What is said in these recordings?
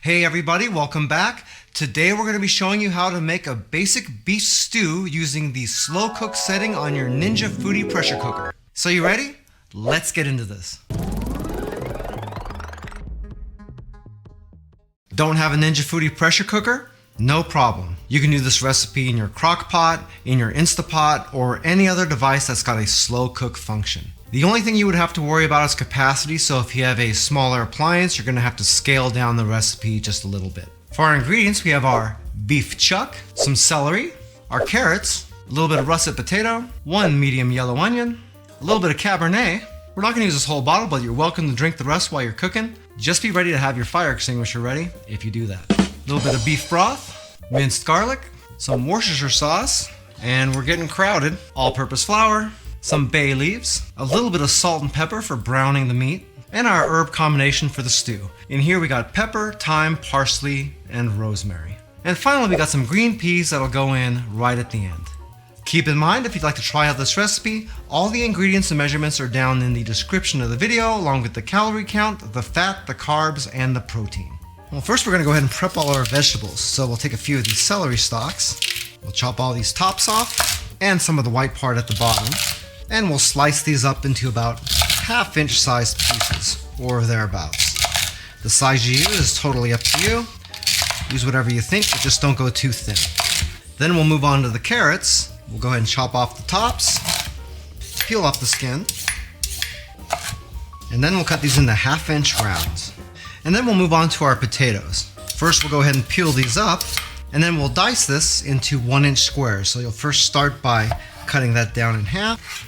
Hey everybody, welcome back. Today we're going to be showing you how to make a basic beef stew using the slow cook setting on your Ninja Foodi Pressure Cooker. So you ready? Let's get into this. Don't have a Ninja Foodi Pressure Cooker? No problem. You can do this recipe in your Crock Pot, in your Instapot, or any other device that's got a slow cook function. The only thing you would have to worry about is capacity, so if you have a smaller appliance, you're going to have to scale down the recipe just a little bit. For our ingredients, we have our beef chuck, some celery, our carrots, a little bit of russet potato, one medium yellow onion, a little bit of Cabernet. We're not going to use this whole bottle, but you're welcome to drink the rest while you're cooking. Just be ready to have your fire extinguisher ready if you do that. A little bit of beef broth, minced garlic, some Worcestershire sauce, and we're getting crowded. All-purpose flour, some bay leaves, a little bit of salt and pepper for browning the meat, and our herb combination for the stew. In here we got pepper, thyme, parsley, and rosemary. And finally we got some green peas that'll go in right at the end. Keep in mind, if you'd like to try out this recipe, all the ingredients and measurements are down in the description of the video, along with the calorie count, the fat, the carbs, and the protein. Well, first we're going to go ahead and prep all our vegetables. So we'll take a few of these celery stalks, we'll chop all these tops off, and some of the white part at the bottom, and we'll slice these up into about half-inch sized pieces, or thereabouts. The size you use is totally up to you. Use whatever you think, but just don't go too thin. Then we'll move on to the carrots. We'll go ahead and chop off the tops, peel off the skin, and then we'll cut these into half-inch rounds. And then we'll move on to our potatoes. First we'll go ahead and peel these up, and then we'll dice this into 1-inch squares. So you'll first start by cutting that down in half,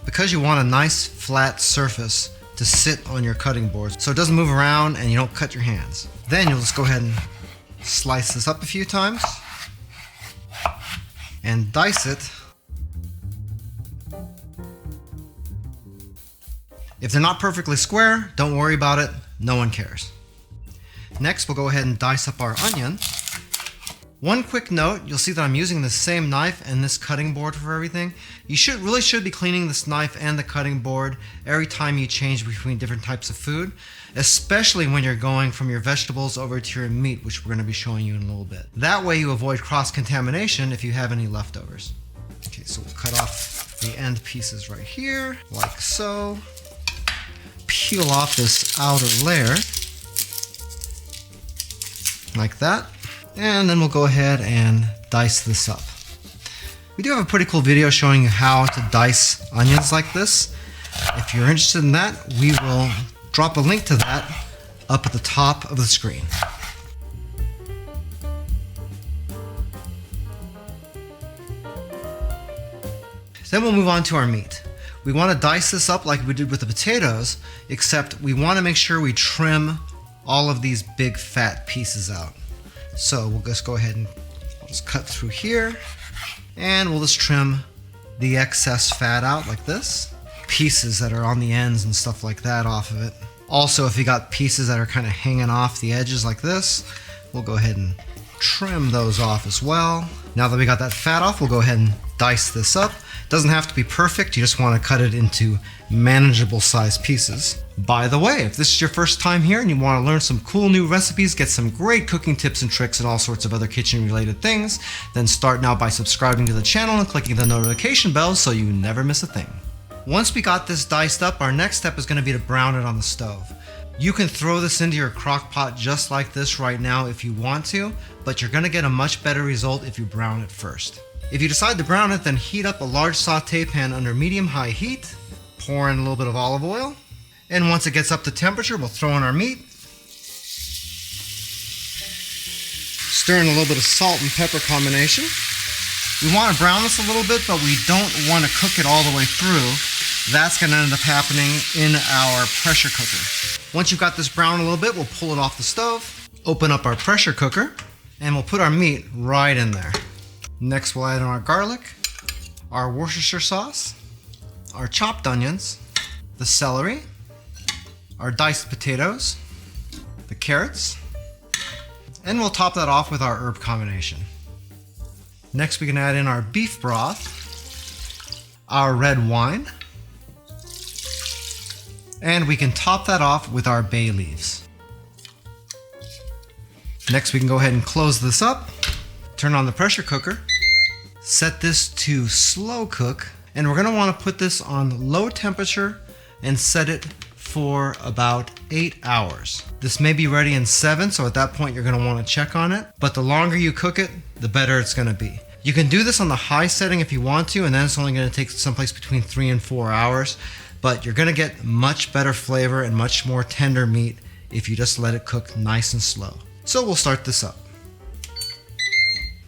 because you want a nice flat surface to sit on your cutting board so it doesn't move around and you don't cut your hands. Then you'll just go ahead and slice this up a few times and dice it. If they're not perfectly square, don't worry about it, no one cares. Next, we'll go ahead and dice up our onion. One quick note, you'll see that I'm using the same knife and this cutting board for everything. You really should be cleaning this knife and the cutting board every time you change between different types of food, especially when you're going from your vegetables over to your meat, which we're going to be showing you in a little bit. That way you avoid cross-contamination if you have any leftovers. Okay, so we'll cut off the end pieces right here, like so. Peel off this outer layer, like that. And then we'll go ahead and dice this up. We do have a pretty cool video showing you how to dice onions like this. If you're interested in that, we will drop a link to that up at the top of the screen. Then we'll move on to our meat. We want to dice this up like we did with the potatoes, except we want to make sure we trim all of these big fat pieces out. So we'll just go ahead and just cut through here, and we'll just trim the excess fat out like this. Pieces that are on the ends and stuff like that off of it. Also, if you got pieces that are kind of hanging off the edges like this, we'll go ahead and trim those off as well. Now that we got that fat off, we'll go ahead and dice this up. Doesn't have to be perfect, you just want to cut it into manageable size pieces. By the way, if this is your first time here and you want to learn some cool new recipes, get some great cooking tips and tricks and all sorts of other kitchen related things, then start now by subscribing to the channel and clicking the notification bell so you never miss a thing. Once we got this diced up, our next step is going to be to brown it on the stove. You can throw this into your crock pot just like this right now if you want to, but you're going to get a much better result if you brown it first. If you decide to brown it, then heat up a large saute pan under medium-high heat, pour in a little bit of olive oil, and once it gets up to temperature, we'll throw in our meat, stir in a little bit of salt and pepper combination. We want to brown this a little bit, but we don't want to cook it all the way through. That's going to end up happening in our pressure cooker. Once you've got this brown a little bit, we'll pull it off the stove, open up our pressure cooker, and we'll put our meat right in there. Next we'll add in our garlic, our Worcestershire sauce, our chopped onions, the celery, our diced potatoes, the carrots, and we'll top that off with our herb combination. Next we can add in our beef broth, our red wine, and we can top that off with our bay leaves. Next, we can go ahead and close this up, turn on the pressure cooker, set this to slow cook, and we're gonna wanna put this on low temperature and set it for about 8 hours. This may be ready in 7, so at that point you're gonna wanna check on it, but the longer you cook it, the better it's gonna be. You can do this on the high setting if you want to, and then it's only gonna take someplace between 3 and 4 hours, but you're gonna get much better flavor and much more tender meat if you just let it cook nice and slow. So we'll start this up.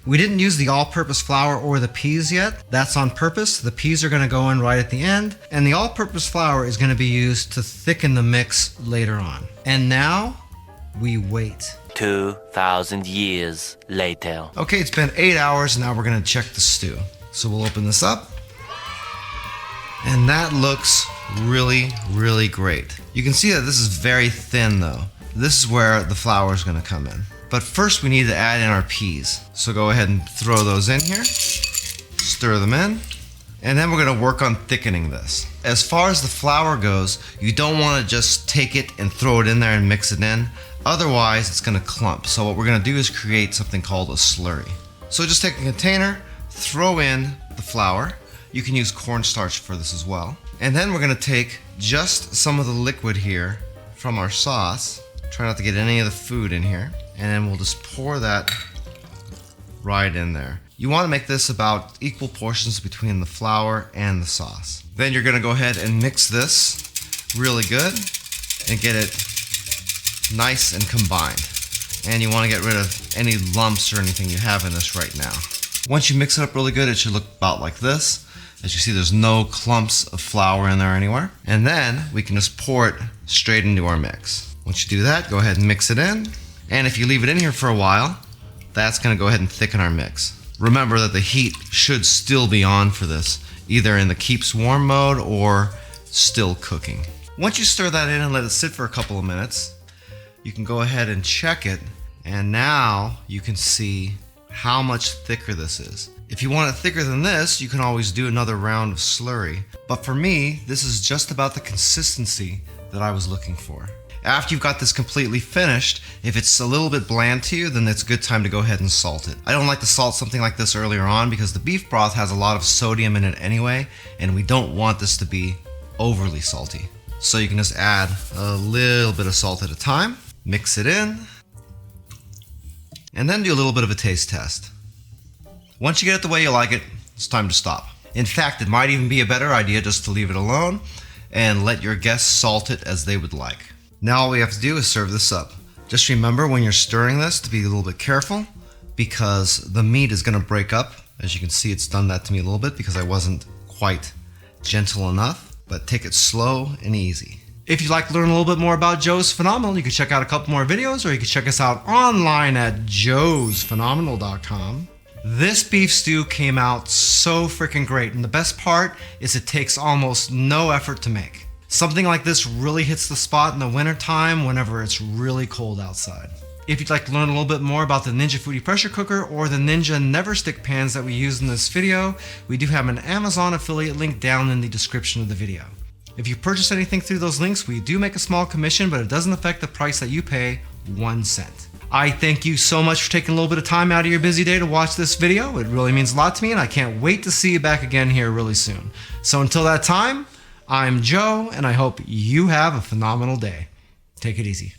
We didn't use the all-purpose flour or the peas yet. That's on purpose. The peas are gonna go in right at the end, and the all-purpose flour is gonna be used to thicken the mix later on. And now, we wait. 2,000 years later. Okay, it's been 8 hours, and now we're gonna check the stew. So we'll open this up, and that looks really, really great. You can see that this is very thin though. This is where the flour is gonna come in. But first we need to add in our peas. So go ahead and throw those in here, stir them in, and then we're gonna work on thickening this. As far as the flour goes, you don't wanna just take it and throw it in there and mix it in. Otherwise, it's gonna clump. So what we're gonna do is create something called a slurry. So just take a container, throw in the flour. You can use cornstarch for this as well. And then we're gonna take just some of the liquid here from our sauce. Try not to get any of the food in here. And then we'll just pour that right in there. You want to make this about equal portions between the flour and the sauce. Then you're going to go ahead and mix this really good and get it nice and combined. And you want to get rid of any lumps or anything you have in this right now. Once you mix it up really good, it should look about like this. As you see, there's no clumps of flour in there anywhere. And then we can just pour it straight into our mix. Once you do that, go ahead and mix it in. And if you leave it in here for a while, that's gonna go ahead and thicken our mix. Remember that the heat should still be on for this, either in the keeps warm mode or still cooking. Once you stir that in and let it sit for a couple of minutes, you can go ahead and check it, and now you can see how much thicker this is. If you want it thicker than this, you can always do another round of slurry. But for me, this is just about the consistency that I was looking for. After you've got this completely finished, if it's a little bit bland to you, then it's a good time to go ahead and salt it. I don't like to salt something like this earlier on because the beef broth has a lot of sodium in it anyway, and we don't want this to be overly salty. So you can just add a little bit of salt at a time, mix it in, and then do a little bit of a taste test. Once you get it the way you like it, it's time to stop. In fact, it might even be a better idea just to leave it alone and let your guests salt it as they would like. Now all we have to do is serve this up. Just remember when you're stirring this to be a little bit careful because the meat is going to break up. As you can see, it's done that to me a little bit because I wasn't quite gentle enough, but take it slow and easy. If you'd like to learn a little bit more about Joe's Phenomenal, you can check out a couple more videos, or you can check us out online at joesphenomenal.com. This beef stew came out so freaking great, and the best part is it takes almost no effort to make. Something like this really hits the spot in the wintertime whenever it's really cold outside. If you'd like to learn a little bit more about the Ninja Foodi Pressure Cooker or the Ninja Never Stick Pans that we used in this video, we do have an Amazon affiliate link down in the description of the video. If you purchase anything through those links, we do make a small commission, but it doesn't affect the price that you pay 1 cent. I thank you so much for taking a little bit of time out of your busy day to watch this video. It really means a lot to me, and I can't wait to see you back again here really soon. So until that time, I'm Joe, and I hope you have a phenomenal day. Take it easy.